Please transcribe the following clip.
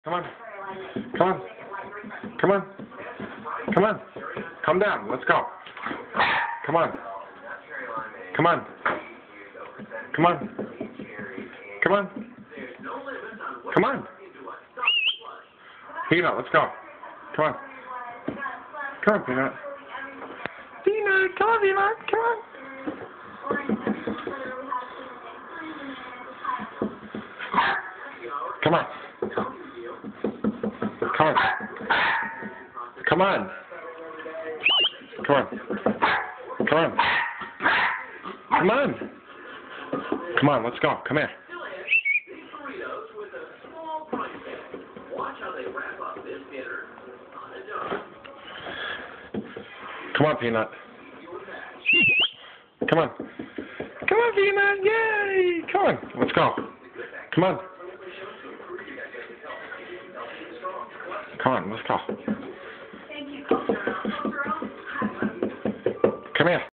Come on. Come on. Come on. Come on. Come down. Let's go. Come on. Come on. Come on. Come on. Come on. Peanut, let's go. Come on. Come on, Peanut. Peanut, come on, Peanut. Come on. Come on. Come on. Come on. Come on. Come on. Come on. Come on, let's go. Come here. Come on, Peanut. Come on. Come on, Peanut. Yay! Come on. Let's go. Come on. Come on, let's go. Come here.